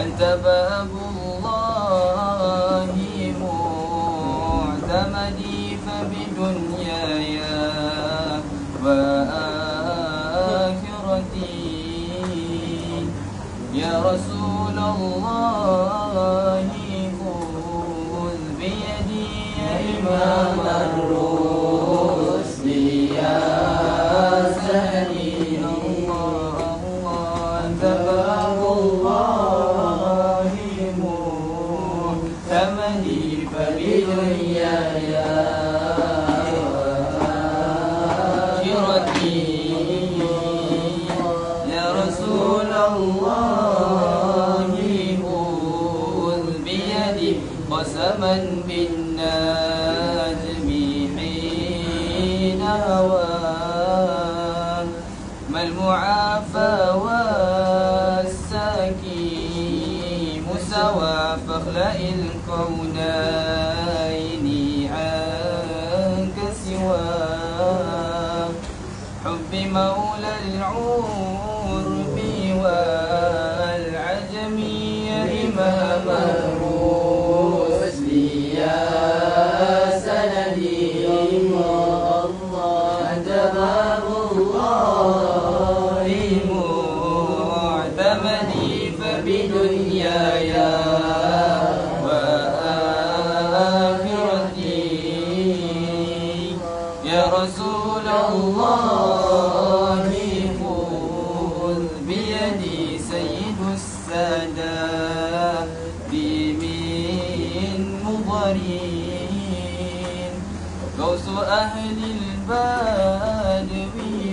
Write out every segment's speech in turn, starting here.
أنت باب الله معتمدي فبدنياي وآخرتي يا رسول الله خذ بيدي يا إمام الرسل يا سندي الله أنت باب الله معتمدي فبدنياي وآخرتي يا رسول الله خذ بيدي قسما بالنجم حين هوى ما المعافى والسكيم سوى فاخلأ الكونين عنك سوى حب مولى العرب والعجم يا إمام الرسل يا سندي الله أنت باب الله معتمدي فبدنياي وآخرتي يا رسول الله خذ بيدي سيد السادات من مضرين غوث أهل البدو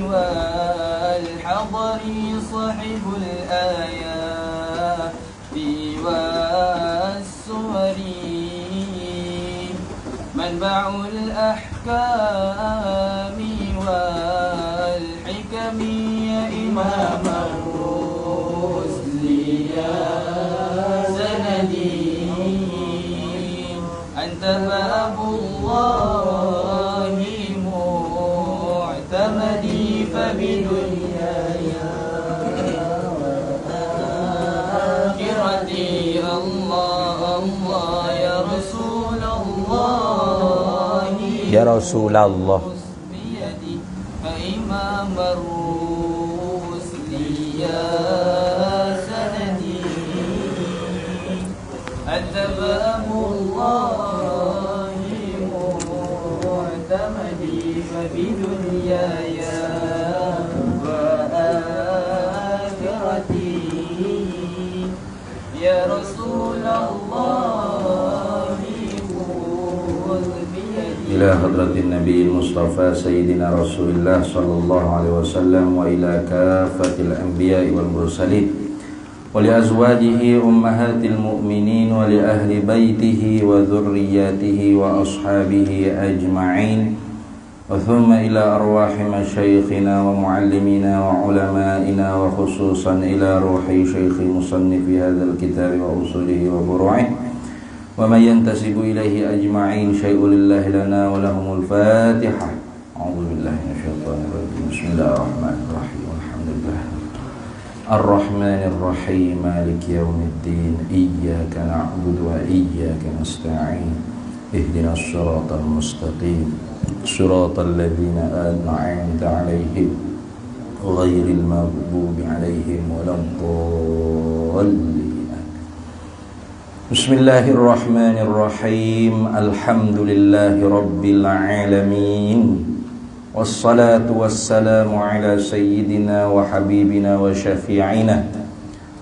والحضر صاحب الآيات والسور منبع الأحكام والحكم يا إمام الرسل يا سندي أنت باب الله معتمدي فبدنياي وآخرتي الله الله يا رسول الله يا رسول الله بيدي فإمام الرسل يا سندي أنت باب الله معتمدي فبدنياي وآخرتي يا رسول الله خذ بيدي إلى حضرة النبي المصطفى سيدنا رسول الله صلى الله عليه وسلم وإلى كافة الأنبياء والمرسلين ولأزواجه أمهات المؤمنين ولأهل بيته وذرياته وأصحابه أجمعين وثم إلى أرواح مشايخنا ومعلمينا وعلمائنا وخصوصا إلى روح شيخ مصنف هذا الكتاب وأصوله وفروعه ومن ينتسب إليه أجمعين شيء لله لنا ولهم الفاتحة أعوذ بالله من الشيطان الرجيم بسم الله الرحمن الرحيم الحمد لله الرحمن الرحيم مالك يوم الدين إياك نعبد وإياك نستعين اهدنا الصراط المستقيم صراط الذين أنعمت عليهم غير المغضوب عليهم ولا الضالين بسم الله الرحمن الرحيم الحمد لله رب العالمين والصلاة والسلام على سيدنا وحبيبنا وشفيعنا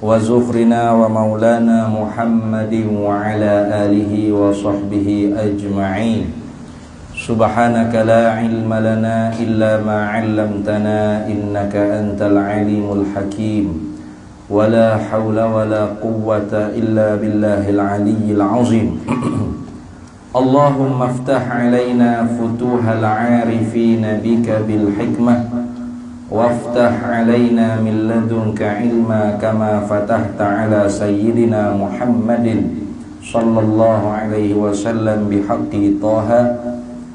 وزفرنا ومولانا محمد وعلى آله وصحبه أجمعين سبحانك لا علم لنا إلا ما علمتنا إنك أنت العليم الحكيم ولا حول ولا قوة إلا بالله العلي العظيم اللهم افتح علينا فتوح العارفين بك بالحكمة وافتح علينا من لدنك علما كما فتحت على سيدنا محمد صلى الله عليه وسلم بحق طه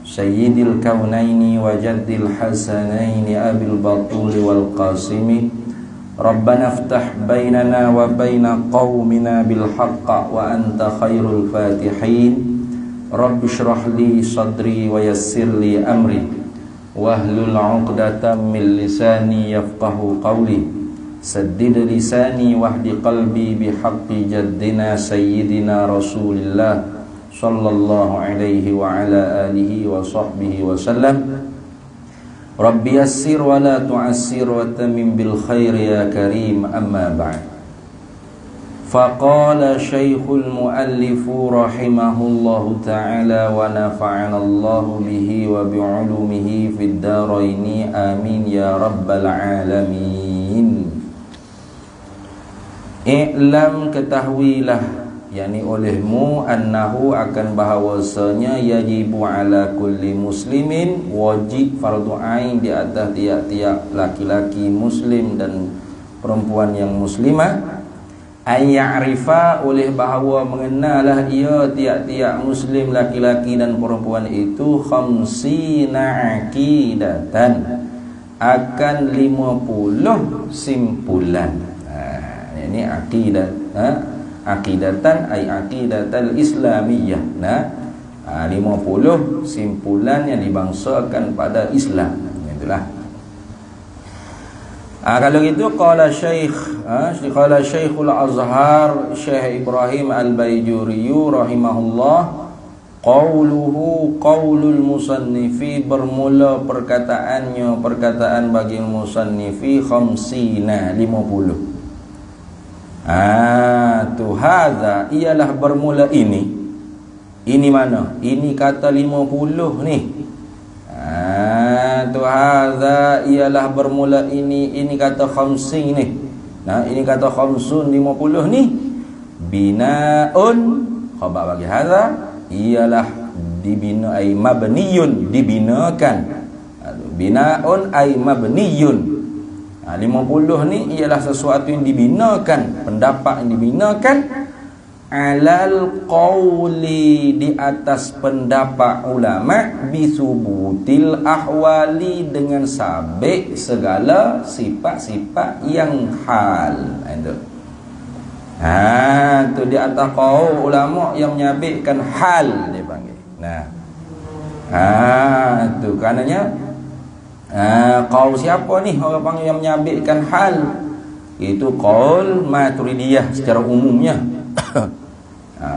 سيد الكونين وجد الحسنين أبي البطول والقاسم Rabbana iftah bainana wa baina qaumina bil haqq wa anta khairul fatihin. Rabbi shrah li sadri wa yassir li amri wahlul 'uqdatam min lisani yafqahu qawli. Saddid lisani wahdi qalbi bihaqqi jaddina sayyidina Rasulillah sallallahu alaihi wa ala alihi wa sahbihi wa sallam. Rabbi yassir wa la tu'assir wa tamim bil khair ya karim, amma ba'd. Faqala Syekhul Muallif rahimahullahu ta'ala wa nafa'ana Allahu bihi wa bi'ulumihi fid dharaini amin ya rabbal alamin. I'lam, ketahuilah, yakni olehmu, annahu akan bahawasanya, yajibu ala kulli muslimin, wajib fardu ain di atas tiap-tiap laki-laki muslim dan perempuan yang muslimah, ayya'rifa, oleh bahawa mengenalah ia tiap-tiap muslim laki-laki dan perempuan itu, khamsina aqidatan, akan 50 simpulan. Ini aqidat, aqidatan ay aqidatal islamiyah. 50 simpulan yang dibangsakan pada Islam. Itulah. Kalau gitu qala Syekhul Azhar Syekh Ibrahim Al-Baijuri rahimahullah, qauluhu qaulul musannifi, bermula perkataannya perkataan bagi musannifi, khamsina 50. Tu hadza, ialah bermula ini. Ini mana? Ini kata 50 ni. Tu hadza, ialah bermula ini kata khamsin ni. Ini kata khamsun 50 ni. Binaun, khabar bagi hadza, ialah dibina ay mabniyun, dibinakan. Binaun ay mabniyun. 50 ni ialah sesuatu yang dibinakan, pendapat yang dibinakan, alal qawli, di atas pendapat ulama, bisubutil ahwali, dengan sabit segala sifat-sifat yang hal. Itu tu di atas qaul ulama yang menyabitkan hal, dia panggil. Tu karenanya qaul siapa ni orang panggil yang menyabitkan hal? Itu qaul Maturidiyah secara umumnya.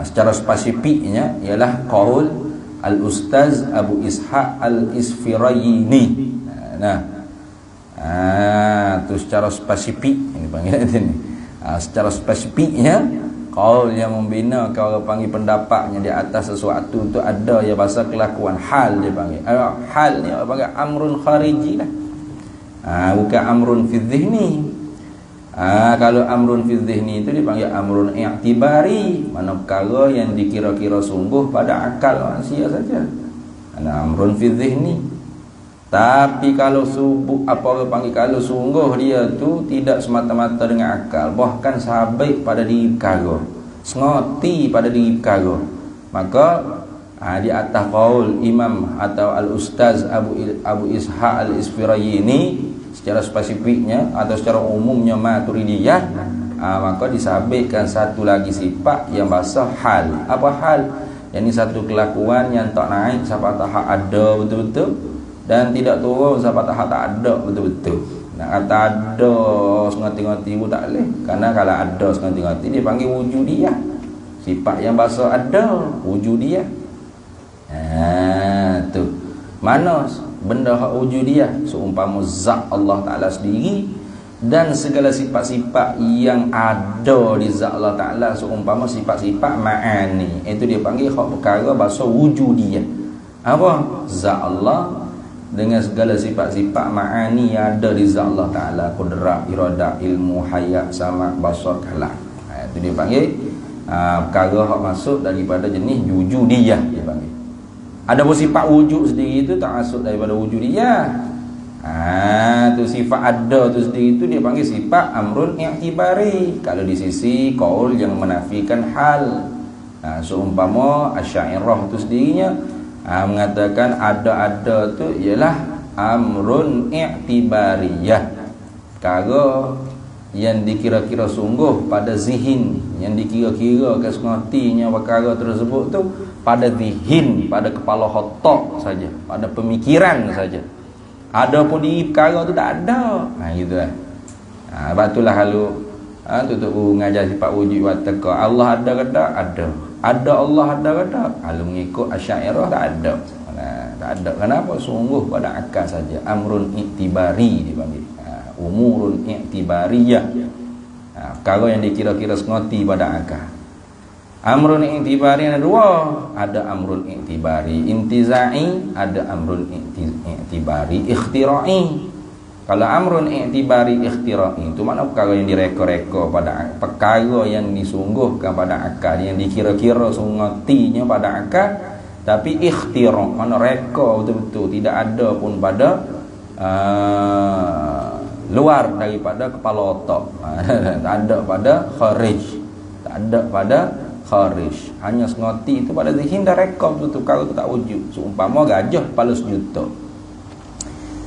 Secara spesifiknya ialah qaul Al-Ustaz Abu Ishaq Al-Isfirayini. Tu secara spesifik ini panggil ini. Secara spesifiknya qaul yang membina orang panggil pendapatnya di atas sesuatu tu ada yang bahasa kelakuan hal, dia panggil. Hal ni orang panggil amrun khariji lah. Bukan amrun fi dhihni. Kalau amrun fi dhihni itu dipanggil amrun i'tibari, mana perkara yang dikira-kira sungguh pada akal manusia saja. Amrun fi dhihni. Tapi kalau orang panggil, kalau sungguh dia tu tidak semata-mata dengan akal, bahkan sabit pada diri perkara, sengoti pada diri perkara, maka di atas qaul Imam atau Al-Ustaz Abu Ishaq Al-Isfirayini secara spesifiknya atau secara umumnya Maturidiyah, maka disabitkan satu lagi sifat yang bahasa hal. Apa hal? Yang satu kelakuan yang tak naik sampai tahap ada betul-betul, dan tidak turun sampai tahap tak ada betul-betul. Nak kata ada sengati-ngati pun tak boleh, kerana kalau ada sengati-ngati dia panggil wujudiyah. Sifat yang bahasa ada, wujudiyah. Tu mana benda hak wujudiyah? Seumpama zat Allah Ta'ala sendiri dan segala sifat-sifat yang ada di zat Allah Ta'ala, seumpama sifat-sifat ma'ani, itu dia panggil hak perkara bahasa wujudiyah. Apa? Zat Allah dengan segala sifat-sifat ma'ani yang ada di zat Allah Ta'ala, qudrat, iradah, ilmu, hayat, sama, basar, kalam. Itu dia panggil perkara yang masuk daripada jenis wujudiyah, dia panggil. Ada pun sifat wujud sendiri itu tak masuk daripada wujudiyah. Tu sifat ada tu sendiri itu dia panggil sifat amrun i'tibari. Kalau di sisi qaul yang menafikan hal, seumpama Asy'ariyah tu sendirinya mengatakan ada tu ialah amrun i'tibariyah, perkara yang dikira-kira sungguh pada zihin, yang dikira-kira ke sengotinya perkara tersebut tu pada zihin, pada kepala otak saja, pada pemikiran saja. Ada pun di perkara tu tak ada. Gitu kan. Sebab itulah kalau tutup ngajar sifat wujud wa taqa. Allah ada ke tak? Ada. Ada Allah ada ke tak? Kalau mengikut Asy'ariyah tak ada. Tak ada. Kenapa? Sungguh pada akal saja. Amrun i'tibari dipanggil. Umurun i'tibariyah. Perkara yang dikira-kira sengerti pada akal. Amrun i'tibari ada dua. Ada amrun i'tibari intiza'i, ada amrun i'tibari ikhtira'i. Kalau amrun i'tibari ikhtira'i itu makna perkara yang direka-reka pada perkara yang disungguhkan pada akal, yang dikira-kira sengertinya pada akal, tapi ikhtira' makna reka betul-betul, tidak ada pun pada luar daripada kepala otak. Tak ada pada kharij, tak ada pada kharij, hanya sengerti itu pada zihin dah reka betul-betul, perkara tu tak wujud. Seumpama gajah kepala sejuta,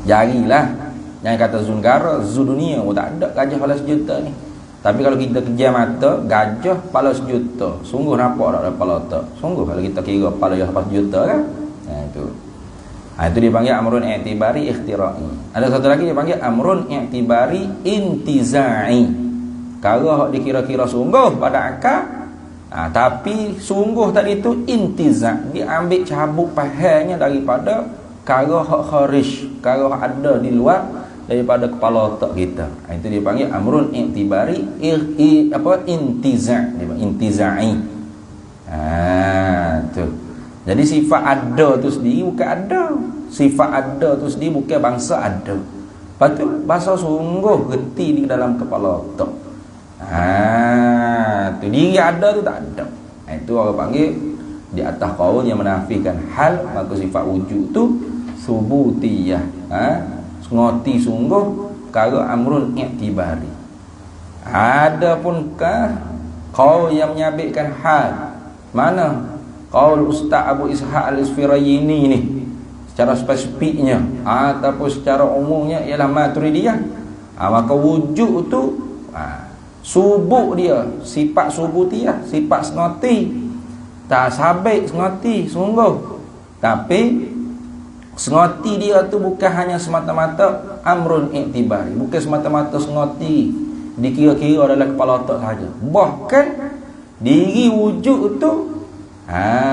jarilah yang kata Zungara, dunia tak ada gajah kepala sejuta ni. Tapi kalau kita kejam mata, gajah kepala sejuta, sungguh nampak tak ada kepala otak? Sungguh kalau kita kira kepala yang kepala sejuta kan. Itu dipanggil amrun i'tibari ikhtira'i. Ada satu lagi dipanggil amrun i'tibari intiza'i. Kalau dikira-kira sungguh pada akal, tapi sungguh tadi itu intiza', diambil cabut pahalnya daripada perkara hak kharij, perkara hak ada di luar daripada kepala otak kita. Itu dipanggil amrun i'tibari intiza', intiza'i. Tu. Jadi sifat ada tu sendiri bukan ada. Sifat ada tu sendiri bukan bangsa ada. Lepas tu bangsa sungguh reti di dalam kepala otak. Tu diri ada tu tak ada. Itu orang panggil di atas qaul yang menafikan hal, maka sifat wujud tu subutiyah. Ngoti sungguh perkara amrun i'tibari. Adapun qaul yang menyabitkan hal, mana qaul Ustaz Abu Ishaq Al-Isfirayini ni secara spesifiknya ataupun secara umumnya ialah Maturidiyah. Maka wujud tu subut dia, sifat subutiyah, sifat sengerti, tak sabit sengerti sungguh. Tapi sengerti dia tu bukan hanya semata-mata amrun i'tibari, bukan semata-mata sengerti dikira-kira dalam kepala otak saja. Bahkan diri wujud tu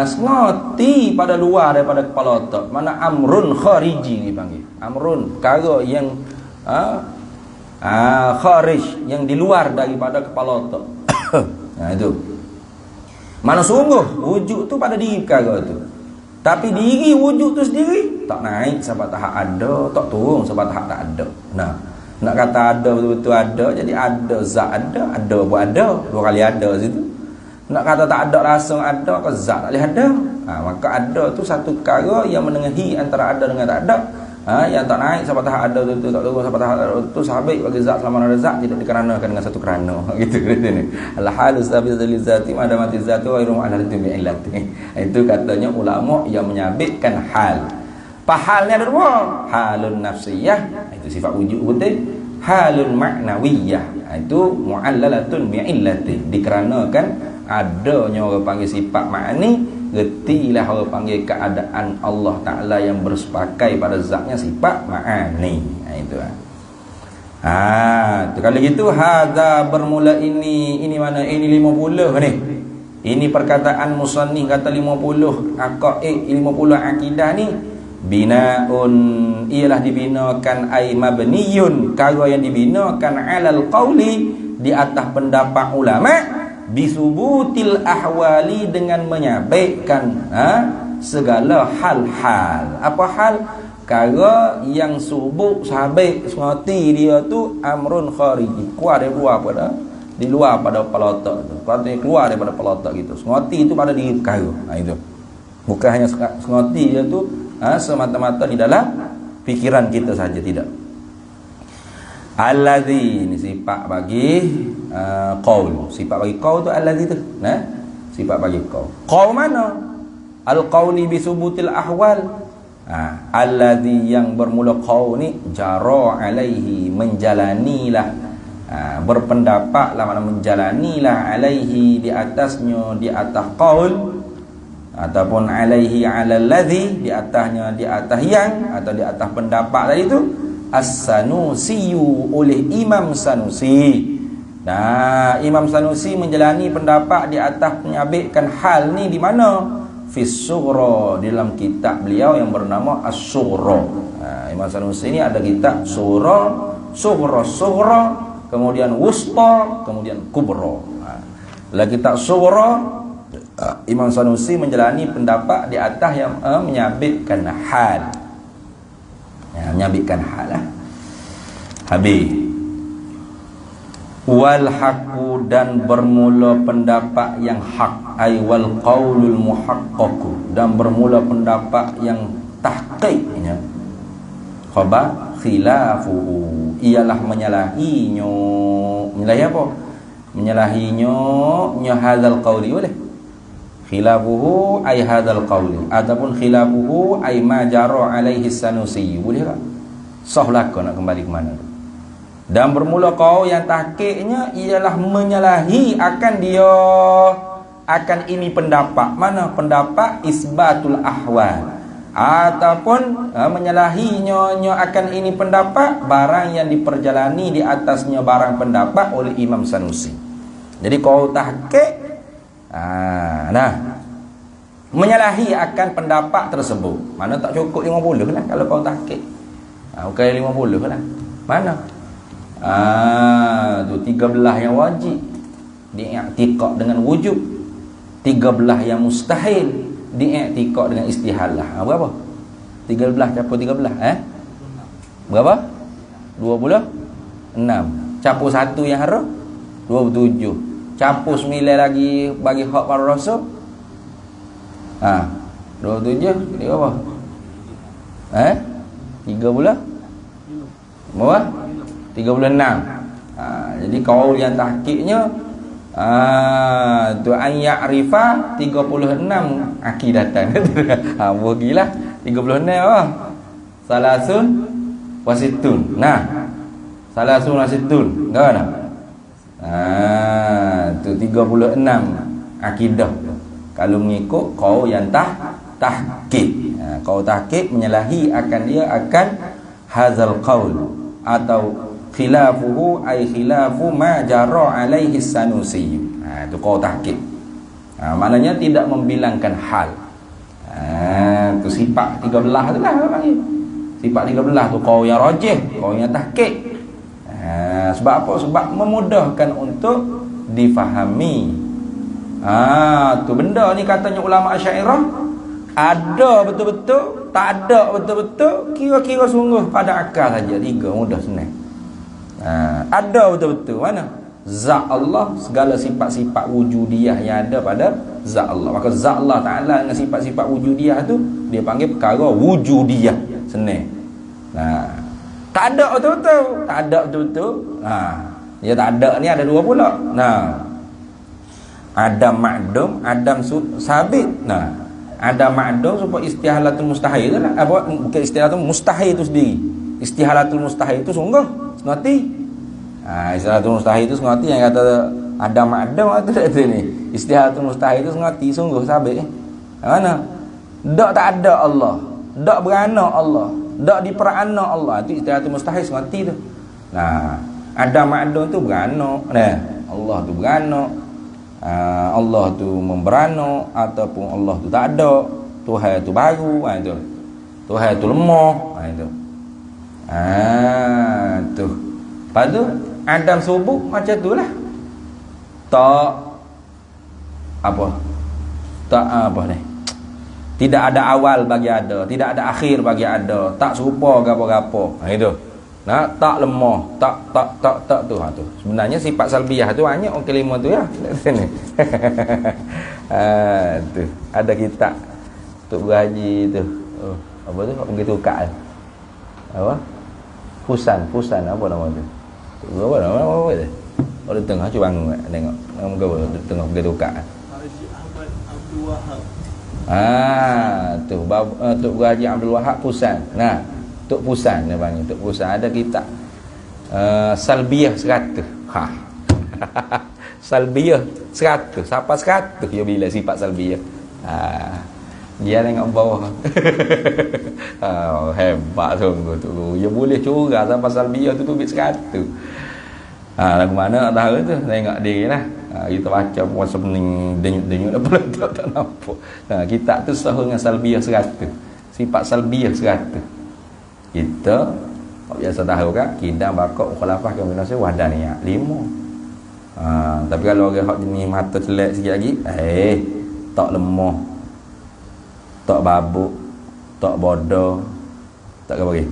sengerti pada luar daripada kepala otak. Mana amrun khariji dipanggil. Amrun, perkara yang kharij, yang di luar daripada kepala otak. Itu. Mana sungguh wujud tu pada diri perkara tu. Tapi diri wujud tu sendiri tak naik sampai tahap ada, tak turun sampai tahap tak ada. Nak kata ada betul-betul ada, jadi ada zat ada pun ada, dua kali ada situ. Nak kata tak ada langsung ada, ke zat tak boleh ada. Maka ada tu satu perkara yang menengahi antara ada dengan tak ada. Yang tak naik sampai tahap ada tu, tak turun sampai tahap ada tu, sahabat bagi zat selama ada zat tidak dikeranakan dengan satu kerana. Gitu ni. Al-halu sabitatu li zati ma damati zatu wa irum ala bi illati. Itu katanya ulama yang menyabitkan hal. Pahalnya ada dua. Halun nafsiyah, itu sifat wujud betul. Halun ma'nawiyah, itu mu'allalatun bi illati. Dikeranakan adanya orang panggil sifat ma'ani, retilah orang panggil keadaan Allah Ta'ala yang bersepakai pada zatnya sifat ma'ani. Itu kalau gitu hadza bermula ini mana ini 50 ni. Ini perkataan musannif kata 50 aqaid 50 akidah ni binaun, ialah dibinakan ay mabniyun, perkara yang dibinakan alal qauli, di atas pendapat ulama, bisubutil ahwali, dengan menyabitkan segala hal-hal. Apa hal? Perkara yang subut sabit sengerti dia tu amrun khariji, keluar dari luar pada di luar pada kepala otak tu. Kalau keluar daripada kepala otak gitu, sengerti itu pada diri perkara. Itu bukan hanya sengerti dia tu semata-mata di dalam fikiran kita saja, tidak. Allazi, ini sifat bagi qaul. Sifat bagi qaul tu allazi tu. Sifat bagi qaul. Qaul mana? Al-qauli bi subutil ahwal. Allazi, yang bermula qaul ni jara alaihi, menjalanilah Berpendapatlah, makna menjalanilah alaihi, di atasnya, di atas qaul, ataupun alaihi ala alladhi, di atasnya, di atas yang, atau di atas pendapat tadi itu, As-Sanusi, oleh Imam Sanusi. Nah, Imam Sanusi menjalani pendapat di atas menyabitkan hal ni di mana? Fis Sughra, dalam kitab beliau yang bernama As-Sughra. Imam Sanusi ini ada kitab Sughra, kemudian Wusta, kemudian Kubra. Dalam kitab Sughra, Imam Sanusi menjalani pendapat di atas yang menyabitkan hal. Menyabitkan hal lah. Habis. Wal haqqu, dan bermula pendapat yang hak, ay wal qaulul muhaqqaq, dan bermula pendapat yang tahqiqnya. Khabar khilafuhu, ialah menyalahinya. Menyalahi apa? Menyalahinya hadzal qauli boleh. Khilafuhu ay hadzal qauli, ataupun khilafuhu ay ma jara alaihi Sanusi, boleh tak? Sahlah kau nak kembali ke mana tu? Dan bermula kau yang tahqiqnya ialah menyalahi akan dia, akan ini pendapat. Mana pendapat isbatul ahwal, ataupun menyalahinya akan ini pendapat barang yang diperjalani di atasnya barang pendapat oleh Imam Sanusi. Jadi kau tahqiq, menyalahi akan pendapat tersebut. Mana tak cukup 50 lah kalau kau tahqiq. Bukan 50 lah. Mana? Tu 13 yang wajib diiktikad dengan wujub, 13 yang mustahil diiktikad dengan istihalah. Berapa? 13 capur 13 berapa? 26. Capur 1 yang harus 27. Capur 9 lagi bagi hak para rasul. 27 jadi berapa? 30 berapa? 36. Jadi kaul yang tahqiqnya tu an ya'rifa 36 akidatan. Bagilah 36 salasun wasitun. Salasun wasitun. Kan? Tu 36 akidah. Kalau mengikut kaul yang tahqiq. Kaul tahqiq menyalahi akan dia akan hadzal qaul, atau khilafuhu ay khilafu ma jara alaihi Sanusi. Itu qaul tahqiq. Maknanya tidak membilangkan hal. Tu sifat 13 tu lah panggil. Sifat 13 tu qaul yang rajih, qaul yang tahqiq. Sebab apa? Sebab memudahkan untuk difahami. Tu benda ni katanya ulama Asy'ariyah ada betul-betul, tak ada betul-betul, kira-kira sungguh pada akal saja. 3 mudah senang. Ada betul-betul mana? Zat Allah, segala sifat-sifat wujudiyah yang ada pada zat Allah. Maka zat Allah Ta'ala dengan sifat-sifat wujudiyah tu dia panggil perkara wujudiyah. Senang. Tak ada betul-betul, tak ada betul-betul. Dia tak ada ni ada 2 pula. Adam ma'dum, Adam sabit. Ada ma'dum supaya istihalatul mustahil tu lah. Bukan istihalatul mustahil itu sendiri. Istihalatul mustahil itu sungguh sengerti. Istihalatul mustahil itu sengerti. Yang kata ada ma'dum tu kata ni. Istihalatul mustahil itu sengerti sungguh sabit. Mana? Tak ada Allah. Tak beranak Allah. Tak diperanak Allah. Itu istihalatul mustahil sengerti tu. Ada ma'dum tu beranak. Allah tu beranak. Allah tu memberanak, ataupun Allah tu tak ada, Tuhan tu baru, itu Tuhan tu lemah, itu tu. Lepas tu Adam subuh macam tu lah. Tak ni, tidak ada awal bagi ada, tidak ada akhir bagi ada, tak serupa gapo-gapo. Itu tak lemah, tak tu. Sebenarnya sifat salbiyah tu hanya orang kelima tu ya. Sini. Tu ada kitab Tok Haji tu. Apa tu? Pergi tukar. Apa? Fusan apa nama tu? Apa nama tu? Orang di tengah cuba tengok. Nama kau di tengah pergi tukar. Haji Ahmad Abdul Wahab. Tu Tok Haji Abdul Wahab Fusan. Tok Fusan dia panggil. Tok Fusan ada kitab salbiyah 100. Ha. Salbiyah 100. Siapa 100 dia bila sifat salbiyah. Dia tengok bawah. Hebat sungguh tu. Dia boleh curah sampai salbiyah tu bit 100. Lagu mana nak tahu tu? Tengok dia lah. Kita baca puasa pening denyut-denyut apa tak nampak. Kitab tu sah dengan salbiyah 100. Sifat salbiyah 100. Kita biasa tahu kan kidam bakok khulafah kombinasi wahdaniah 5. Tapi kalau orang hak jenis mata celak sikit lagi, tak lemah, tak babuk, tak bodoh, tak apa lagi,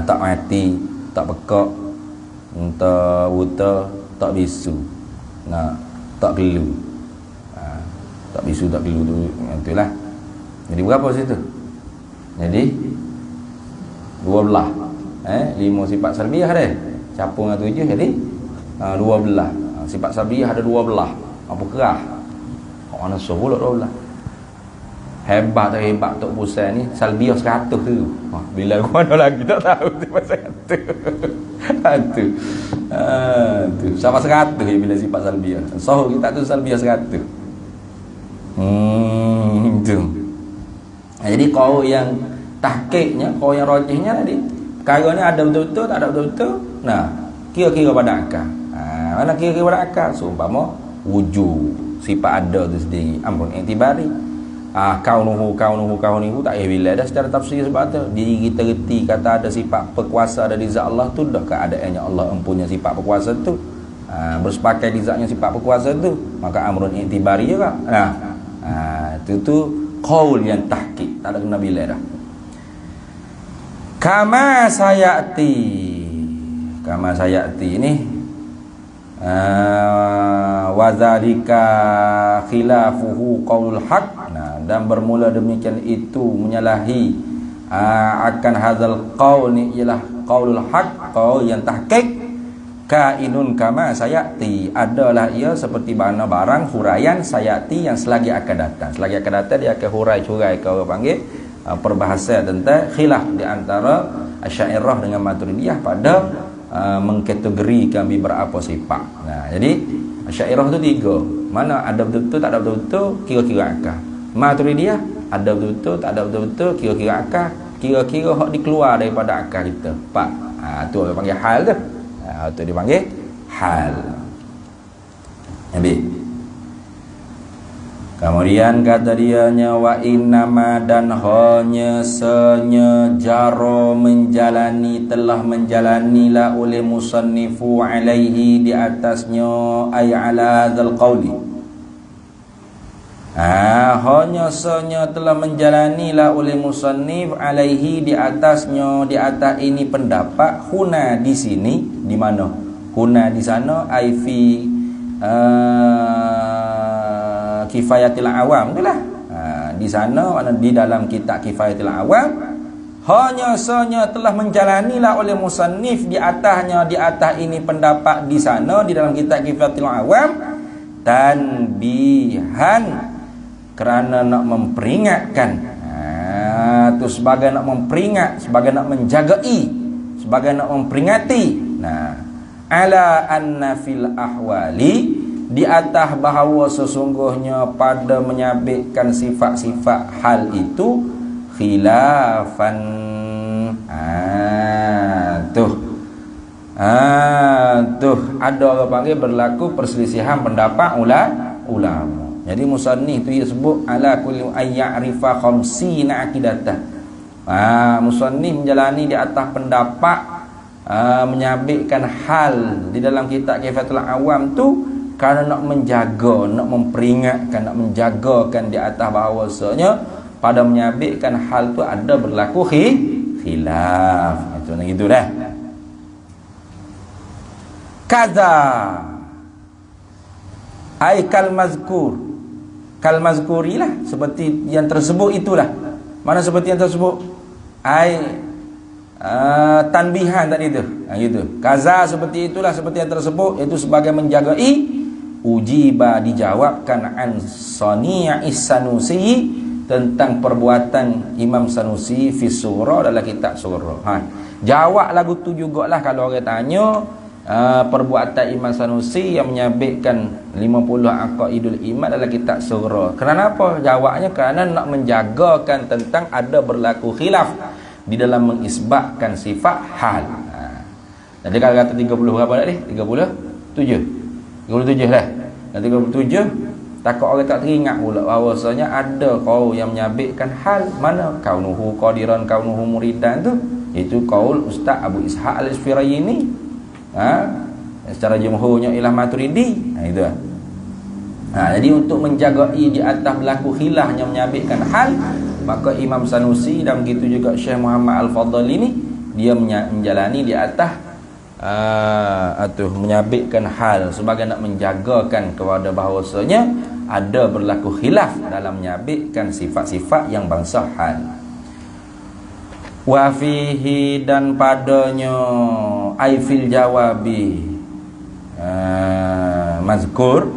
tak mati, tak pekak, tak buta, tak bisu, tak kelu, tak bisu, tak kelu tu, itulah. Jadi berapa situ? Jadi 12. 5 sifat salbiyah ada. Capung dengan 7 jadi 12. Sifat salbiyah ada 12. Apa kerah? Mana pula 12. Hebat tak hebat Tok Pusat ni salbiyah 100 tu. Bila mana lagi tak tahu sifat 100. Tu. Tu. Sama 100 bila sifat salbiyah. Sahur kita tu salbiyah 100. Tu. Jadi kau yang tahqiqnya, kau yang rajihnya tadi. Perkara ni ada betul-betul, tak ada betul-betul. Kira-kira pada akal. Mana kira-kira pada akal? Seumpama wujud, sifat ada tu sendiri. Amrun i'tibari. Kaunuhu tak payah bila dah secara tafsir sebab tu. Diri kita reti kata ada sifat perkuasa ada di zat Allah tu, dah keadaannya Allah empunya sifat perkuasa tu. Bersepakai di zatnya sifat perkuasa tu, maka amrun i'tibari juga. Itu qaul yang tahqiq, tak ada kena bila dah. Kama sayati ini wadzalika khilafuhu qaulul haq. Dan bermula demikian itu menyalahi akan hadzal qaul ni ialah qaulul haq, qaul yang tahqiq. Kainun kama sayati, adalah ia seperti mana barang huraian sayati yang selagi akan datang. Selagi akan datang dia akan hurai-hurai ke orang panggil perbahasan tentang khilaf di antara Asy'ariyah dengan Maturidiyah pada mengkategorikan beberapa sifat. Jadi Asy'ariyah tu 3. Mana ada betul-betul, tak ada betul-betul, kira-kira akal. Maturidiyah ada betul-betul, tak ada betul-betul, kira-kira akal. Kira-kira hak dikeluar daripada akal kita. 4. Tu orang panggil hal tu. Itu dipanggil hal. Nabi. Kemudian kata dianya wa innama, dan hanya senyejaro menjalani, telah menjalanilah oleh musannifu alaihi di atasnya ay ala dzal qauli. Hanya senya telah menjalanilah oleh musannif alaihi di atasnya, di atas ini pendapat. Huna di sini, di mana? Huna di sana ai fi Kifayatil Awam itulah. Di sana, di dalam kitab Kifayatil Awam, hanya senya telah menjalanilah oleh musannif di atasnya, di atas ini pendapat di sana, di dalam kitab Kifayatil Awam, tanbihan, kerana nak memperingatkan. Tu sebagai nak memperingat, sebagai nak menjagai, sebagai nak memperingati. Ala anna fil ahwali, di atas bahawa sesungguhnya pada menyabitkan sifat-sifat hal itu khilafan. Tuh ada orang panggil berlaku perselisihan pendapat ulama. Jadi musannif tu dia sebut ala kulli ayya'rifa khamsina aqidatah. Musannif menjalani di atas pendapat menyabitkan hal di dalam kitab Kifayatul Awam tu kerana nak menjaga, nak memperingatkan, nak menjagakan di atas bahawasanya pada menyabitkan hal tu ada berlaku khilaf. Itu nak gitu dah. Kaza ai kal mazkuri lah, seperti yang tersebut itulah. Mana seperti yang tersebut? Ai tanbihan tadi tu. Gitu. Kaza seperti itulah, seperti yang tersebut, itu sebagai menjagai. Ujiba, dijawabkan an Sani'is Sanusi, tentang perbuatan Imam Sanusi fi surah, dalam kitab surah. Jawab lagu tu jugalah kalau orang tanya perbuatan Imam Sanusi yang menyabitkan 50 aqaidul iman dalam kitab surah. Kerana apa? Jawabnya kerana nak menjagakan tentang ada berlaku khilaf di dalam mengisbatkan sifat hal. Jadi kalau kata 30 berapa dah ni? 37 dah. Dan 37 takut orang tak teringat pula bahawasanya ada kaul yang menyabitkan hal. Mana? Kaunuhu qadiran, kaunuhu muridan tu. Itu kaul Ustaz Abu Ishaq Al-Isfirayini. Secara jumhurnya ialah Maturidi. Itu. Jadi untuk menjagai di atas berlaku khilaf yang menyabitkan hal, maka Imam Sanusi dan begitu juga Syekh Muhammad Al-Fadhil ini dia menjalani di atas menyabitkan hal sebagai nak menjagakan kepada bahawasanya ada berlaku khilaf dalam menyabitkan sifat-sifat yang bangsa hal. Wa fihi dan padanya ai fil jawabi mazkur.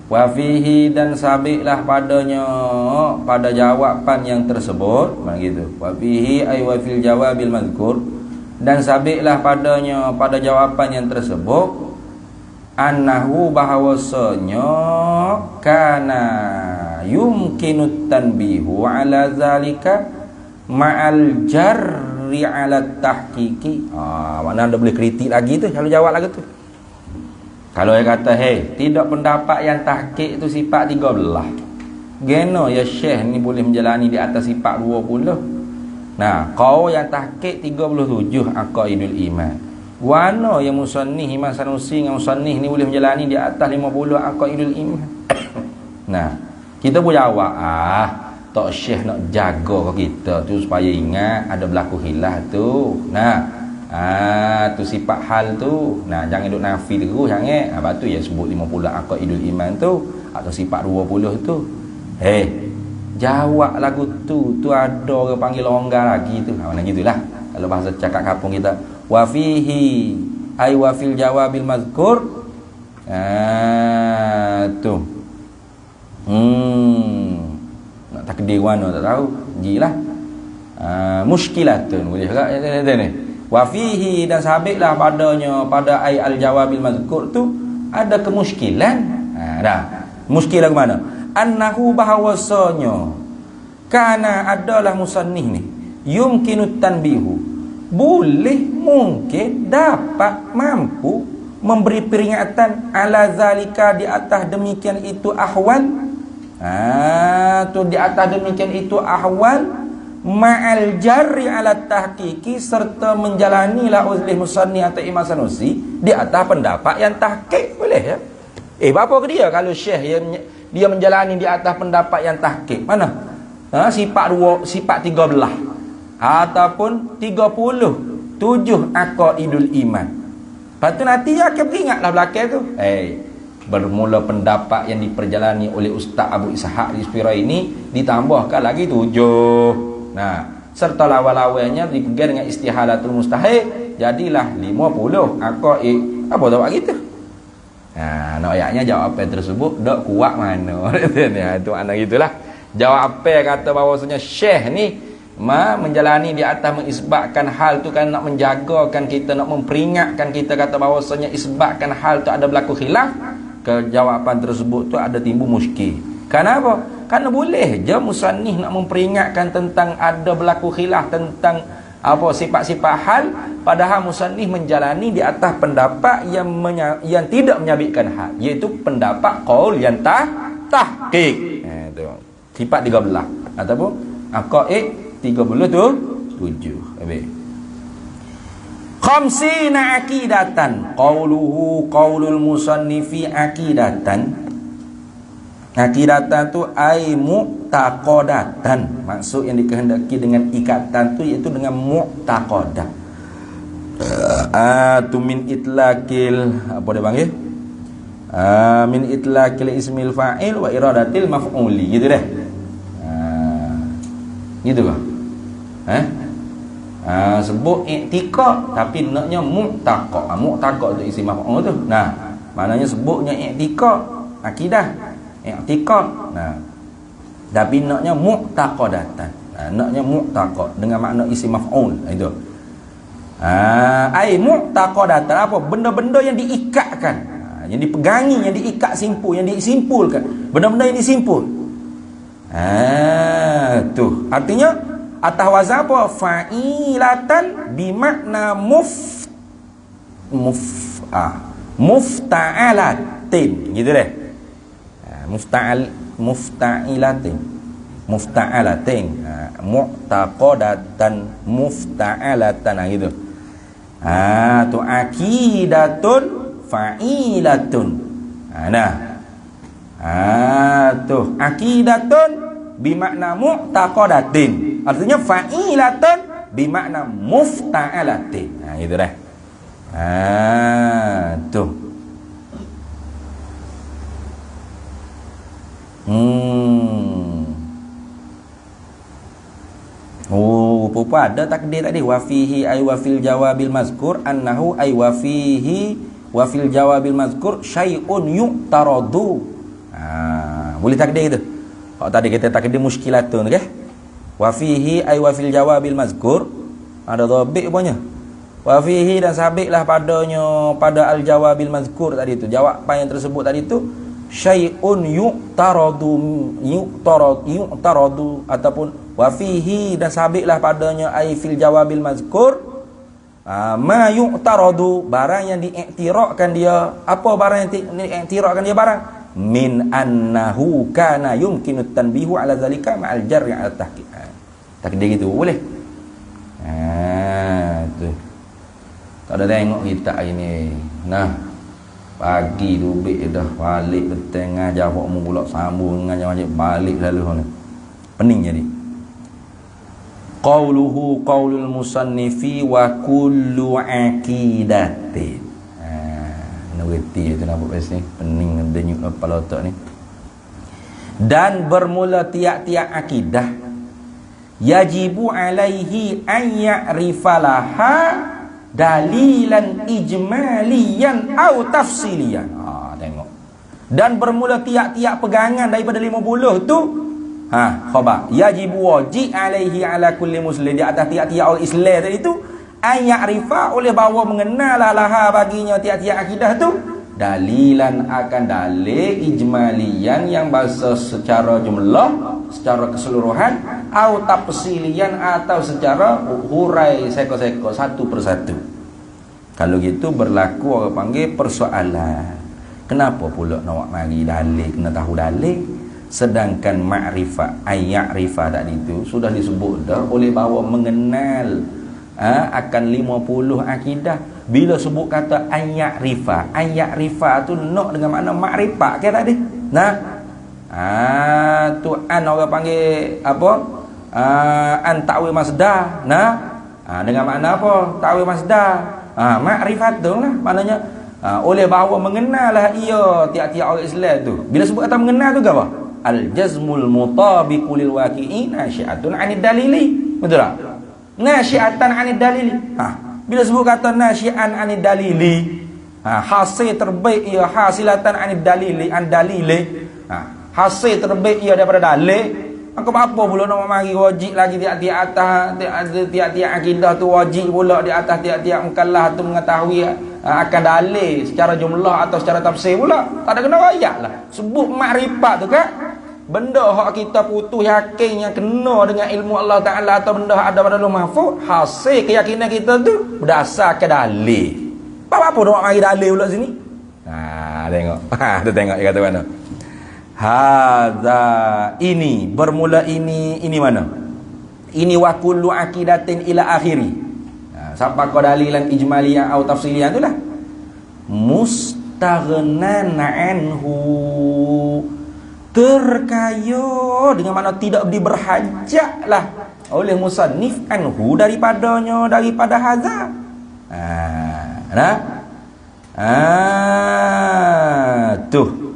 Wa fihi dan sabitlah padanya pada jawapan yang tersebut, begitu. Wa fihi ai wa fil jawabil mazkur, dan sabitlah padanya pada jawapan yang tersebut annahu bahawasanya kana yumkinut tanbihu ala zalika ma'al jarri ala tahqiqi. Mana anda boleh kritik lagi tu kalau jawab lagi tu. Kalau dia kata tidak pendapat yang tahqiq tu sifat 13, geno ya Syekh ni boleh menjalani di atas sifat 20. Nah, kau yang tahqiq 37 aqaidul iman. Wana yang musannif Imam Sanusi dengan musannif ni boleh menjalani di atas 50 aqaidul iman. Nah, kita pun jawab, Tok Syekh nak jaga kita tu supaya ingat ada berlaku khilaf tu. Nah, tu sifat hal tu. Nah, jangan duk nafi terus jangan. Lepas tu ya sebut 50 aqaidul iman tu atau sifat 20 tu. Jawab lagu tu ada orang panggil longgar lagi tu. Mana gitulah kalau bahasa cakap kampung kita. Wa fihi ai wa fil jawabil mazkur. Tu. Nak takdir mana tak tahu. Jilah. Muskilatun boleh tak ni. Wa fihi dan sabitlah padanya pada ai al jawabil mazkur tu ada kemuskilan. Dah. Muskilah ke mana? Annahu bahawasanya kana adalah musannif ni yumkinut tanbihu, boleh mungkin dapat mampu memberi peringatan ala zalika di atas demikian itu ahwal. Tu di atas demikian itu ahwal ma'al jarri ala tahqiqi, serta menjalanilah oleh musannif atau Imam Sanusi di atas pendapat yang tahqiq. Boleh ya? Apa ke dia kalau Syekh dia menjalani di atas pendapat yang tahqiq? Mana? Sifat 13 ataupun 37 aqaidul iman. Lepas tu nanti dia akan beringatlah belakang tu. Bermula pendapat yang diperjalani oleh Ustaz Abu Ishaq Al-Isfirayini ditambahkan lagi 7. Nah, serta lawan-lawannya dipegang dengan istihalatul mustahil, jadilah 50 aqaid. Apa tahu gitu? Nak ayatnya jawapan tersebut dak kuat mana. Itu makna gitulah. Jawab apa kata bahawasanya Syekh ni menjalani di atas mengisbatkan hal tu kan nak menjagakan kita, nak memperingatkan kita kata bahawasanya isbatkan hal tu ada berlaku khilaf. Kejawapan tersebut tu ada timbul muskil. Kenapa? Karena boleh je musannif nak memperingatkan tentang ada berlaku khilaf tentang sifat-sifat hal, padahal musannif menjalani di atas pendapat yang tidak menyabitkan hal, iaitu pendapat qaul yang tahqiq. Itu sifat 13 ataupun aqaid 37. Habis khamsina aqidatan qauluhu qaulul musannifi aqidatan. Aqidatan tu ai mu'taqadatan. Maksud yang dikehendaki dengan ikatan tu iaitu dengan mu'taqadah. Tu min itlaqil, apa dia panggil? Min itlaqil ismil fa'il wa iradatil maf'uli. Gitu dah. Gitu ke? Sebut i'tiqad tapi naknya mu'taqad. Mu'taqad tu isim maf'ul tu. Nah, maknanya sebutnya i'tiqad, akidah, i'tiqad. Nah, tapi naknya mu'taqadatan. Naknya mu'taqad dengan makna isim maf'ul. Itu. Ai mu'taqadatan, apa? Benda-benda yang diikatkan, yang dipegangi, yang diikat simpul, yang disimpulkan. Benda-benda yang disimpul. Tuh. Artinya atas wazan apa? Fa'ilatan bimakna mufta'alatin. Gitu deh. Mufta'alatin. Mu'taqadatan mufta'alatan, gitu. Tu aqidatun fa'ilatun. Tuh aqidatun bimakna mu'taqadatin. Artinya fa'ilatun bimakna mufta'alatin. Gitu dah. Tuh. Rupa ada takdir tadi, wa fihi ay wa fil jawabil mazkur annahu ay wa fihi wa fil jawabil mazkur syai'un yu'taradu. Boleh takdir itu. Kalau tadi kita takdir muskilatun, okey? Wa fihi ay wa fil jawabil mazkur, ada dhabit apanya? Wa fihi, dan sabitlah padanya, pada al jawabil mazkur tadi itu, jawapan yang tersebut tadi itu, syai'un yu'taradu ataupun wa fihi, dan sabitlah padanya ay fil jawabil mazkur ma yu'taradu, barang yang diiktirafkan dia. Apa barang yang diiktirafkan dia? Barang min annahu kana yumkinu tanbihu ala zalika ma'al jarri ala tahqiq. Takdir gitu boleh. Tu tak ada tengok kita ini. Nah, pagi dubik dah balik bertengah jawab mu pula sambung dengan wajib balik lalu ni. Pening jadi. Qauluhu qaulul musannifi wa kullu aqidatin. Ngerti itu nak buat ni. Pening denyut kepala otak ni. Dan bermula tiap-tiap akidah yajibu alaihi an ya'rifalaha dalilan ijmaliyan au tafsiliyan. Tengok. Dan bermula tiap-tiap pegangan daripada 50 tu, khabar yajibu wajib alaihi ala kulli muslim, di atas tiap-tiap orang Islam tadi tu, an ya'rifa, oleh bahawa mengenal laha baginya tiap-tiap akidah tu, dalilan akan dalil ijmaliyan yang bahasa secara jumlah, secara keseluruhan, atau tafsilian atau secara hurai seko-seko satu persatu. Kalau gitu berlaku orang panggil persoalan. Kenapa pula nak mari dalil, kena tahu dalil, sedangkan ma'rifah ayya'rifah tadi itu sudah disebut dah oleh bahawa mengenal akan 50 akidah. Bila sebut kata ayya'rifah tu nak dengan makna ma'rifah ke tadi? Nah, tu an orang panggil apa? An ta'wil masdar. Nah, dengan makna apa? Ta'wil masdar. Ma'rifat tu lah maknanya oleh bahawa mengenallah ia tiap-tiap orang Islam tu. Bila sebut kata mengenal tu apa? Al-jazmul mutabiqu lil waqi'i nasyi'atun 'anid dalili. Betul tak? Nasyi'atan 'anid dalili. Bila sebut kata nasyi'an 'anid dalili, hasil terbaik ia hasilatan 'anid dalili, an dalili. Hasil terbaik ia daripada dalil. Maka apa pula nak mari wajib lagi tiap-tiap atas tiap-tiap akidah tu wajib pula di atas tiap-tiap mukallaf tu mengetahui akan dalil secara jumlah atau secara tafsir pula. Tak ada kena ayat lah. Sebut makrifat tu kan benda hak kita putus yakin yang kena dengan ilmu Allah Ta'ala atau benda ada pada Lauh Mahfuz, hasil keyakinan kita tu berdasarkan dalil. Apa nak mari dalil pula sini? Tengok. Tu tengok dia kata mana. Hadza, ini bermula ini mana? Ini wa kullu aqidatin ila akhiri. Sampai ke dalilan ijmaliyah atau tafsiliyah itulah. Mustaghnan anhu, terkaya dengan mana tidak diberhajatlah oleh musannif anhu daripadanya, daripada hadza. Tuh.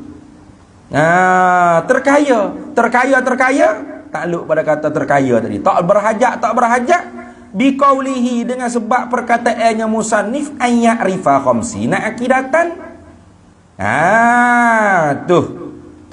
Terkaya takluk pada kata terkaya tadi. Tak berhajat biqaulihi, dengan sebab perkataannya musannif an ya'rifa khamsina aqidatan.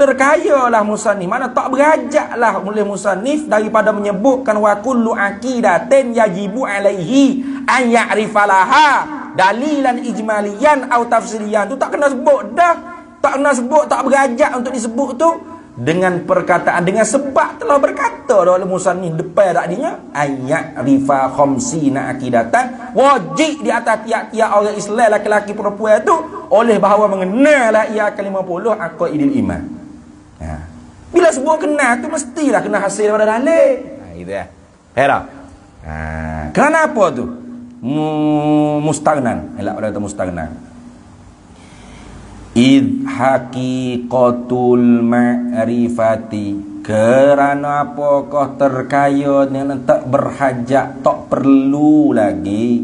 terkayalah musannif, mana tak berajaklah oleh musannif daripada menyebutkan wa kullu aqidatin yajibu alaihi an ya'rifalaha dalilan ijmaliyan atau tafsiriyan. Tu tak kena sebut dah. Tak kena sebut, tak berajak untuk disebut tu dengan perkataan, dengan sebab telah berkata oleh musannif depan tadinya ayat rifa khamsina aqidatan, wajib di atas tiap-tiap orang Islam laki-laki perempuan tu oleh bahawa mengenallah ia akan 50 aqaidil iman. Bila sebut kenal tu mestilah kena hasil daripada dalil. Gitu ya. Faham? Kerana apa tu? Mustaghnan. Elak pada kata mustaghnan. Id haqiqatul ma'rifati, kerana apakah terkaya dengan tak berhajat, tak perlu lagi.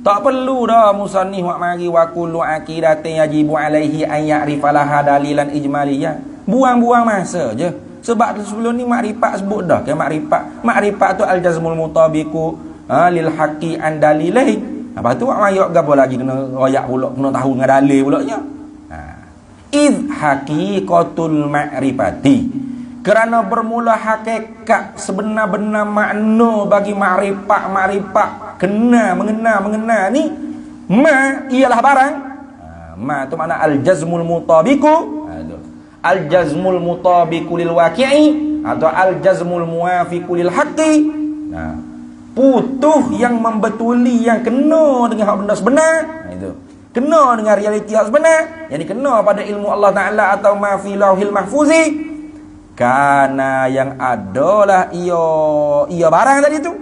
Tak perlu dah musannif wak mari wa kullu aqidatin yajibu alaihi an ya'rifalaha dalilan ijmaliyah. Buang-buang masa je. Sebab sebelum ni makrifat sebut dah kan makrifat tu al-jazmul mutabiqu lil haqqi an dalilai. Lepas tu wak mayok gapo lagi kena royak pula, kena tahu dengan dalil pula nya. Id haqiqatul ma'rifati, kerana bermula hakikat sebenar-benar makna bagi makrifat mengenal ni ialah barang. Ma tu makna al-jazmul mutabiqu, al-jazmul mutabiqu lil waqi'i atau al-jazmul muwafiqu lil haqqi. Putuh yang membetuli, yang kena dengan hak benda sebenar. Itu kena dengan realiti yang sebenar, yang kena pada ilmu Allah Ta'ala atau ma fi lauhil mahfuzi. Karena yang adalah ia barang tadi tu,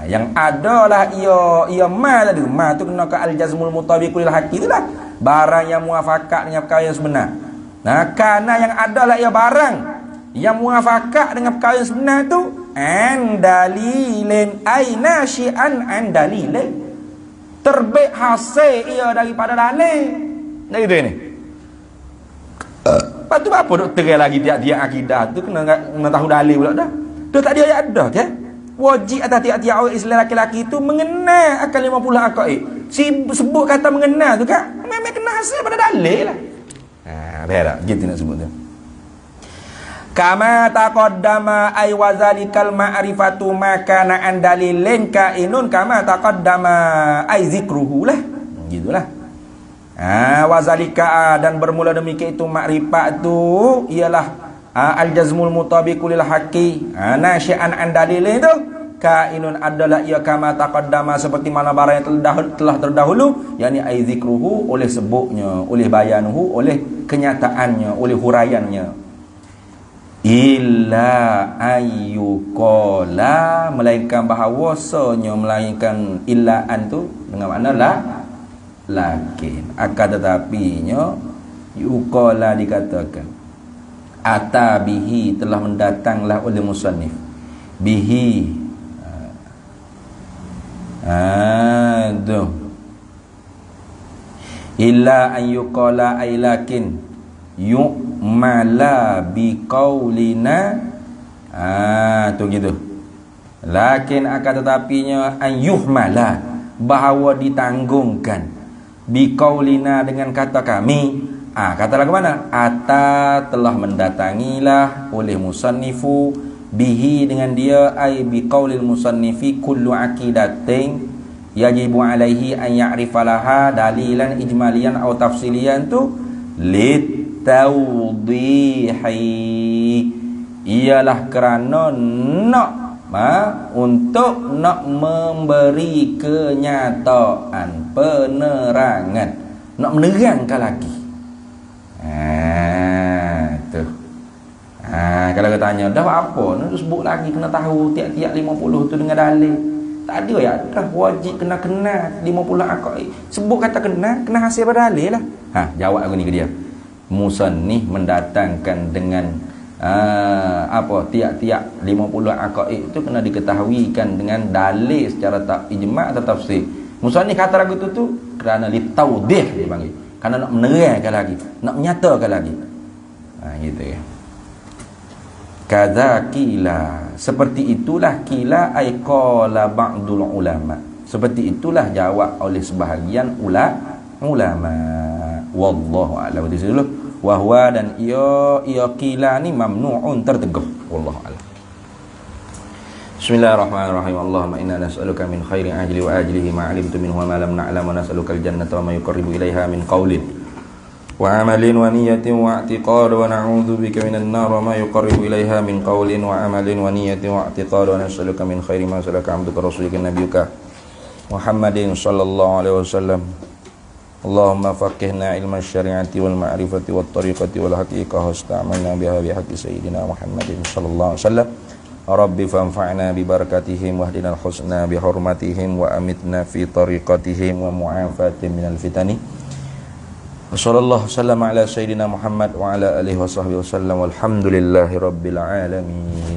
yang adalah ia ma tadi tu. Ma tu kena ke al-jazmul mutabiqul haqqi, itulah barang yang muafakat dengan perkara yang sebenar. Karena yang adalah ia barang yang muafakat dengan perkara yang sebenar tu, an dalilin ay nasyi'an an dalilin, terbit hasil ia daripada dalil. Nah gitu ni. Lepas tu apa duk terai lagi tiap-tiap akidah tu kena tahu dalil pula dah. Tu tak dia ayat dah kan? Wajib atas tiap-tiap orang Islam laki-laki tu mengenal akan 50 aqaid. Sebut kata mengenal tu kan memang kena hasil pada dalil lah. Betul tak? Gitu nak sebut tu. Kama taqaddama ay wazalikal ma'rifatu makana an dalilin kainun kama taqaddama ay zikruhu lah. Gitulah. Wazalika, dan bermula demikian itu makrifat tu ialah al-jazmul mutabiqu lil haqqi nasyi'an an dalilin tu kainun adalah ia kama taqaddama seperti mana barang yang telah terdahulu, yakni ay zikruhu oleh sebutnya, oleh bayanuhu, oleh kenyataannya, oleh huraiannya. Illa ayyuqala, melainkan bahawasanya, melainkan illaan tu dengan makna lakin, akan tetapinya yuqala dikatakan atabihi, telah mendatanglah oleh musannif bihi tu illa ayyuqala ay lakin yu'mala biqaulina. Tu gitu. Lakin akan tetapinya an yuhmala, bahawa ditanggungkan, biqaulina dengan kata kami. Kata lagu mana? Ata, telah mendatangilah oleh musannifu bihi, dengan dia, ay biqaulil musannifi kullu aqidatin yajibu alaihi an ya'rifalaha dalilan ijmaliyan atau tafsiliyan tu tawdihi, ialah kerana untuk nak memberi kenyataan, penerangan, nak menerangkan lagi. Tu. Kalau kita tanya dah apa nak sebut lagi, kena tahu tiap-tiap 50 tu dengan dalil. Tak ada ya, dah wajib kena kenal 50 aqaid. Sebut kata kena hasil pada dalil lah. Jawab aku ni ke dia. Musannif mendatangkan dengan tiap-tiap 50 aqaid itu kena diketahuikan dengan dalil secara ijma' atau tafsir. Musannif kata lagu tu kerana litawdih dia panggil, kerana nak menerangkan lagi, nak menyatakan lagi. Gitu ya. Kadza kila, seperti itulah kila ay qala ba'dul ulama, seperti itulah jawab oleh sebahagian ulama. Wallahu a'lam. Di sini dulu. wa huwa dan ia qila ni mamnu'un tertegah. Wallahu a'lam. Bismillahirrahmanirrahim. Allahumma inna nas'aluka min khairi ajli wa ajlihi ma 'alimtu minhu wa ma lam na'lam wa nas'aluka al-jannata wa ma yuqarribu ilaiha min qawlin wa 'amalin wa niyyatin wa i'tiqad wa na'udzu bika minan nar wa ma yuqarribu ilaiha min qawlin wa 'amalin wa niyyatin wa i'tiqad wa nas'aluka min khairi ma salaka 'abduka rasulika nabiyyuka Muhammadin sallallahu alaihi wasallam. Allahumma faqihna ilma syari'ati wal ma'rifati wat tariqati wal haqiqah wasta'malna biha bi haqqi sayyidina Muhammadin sallallahu alaihi wasallam. Rabbi fanfa'na bi barakatihim wahdinal husna bi hurmatihim wa amitna fi tariqatihim wa mu'afatin minal fitani. Wassallallahu sallama ala sayyidina Muhammad wa ala alihi wa sahbihi wasallam walhamdulillahi rabbil alamin.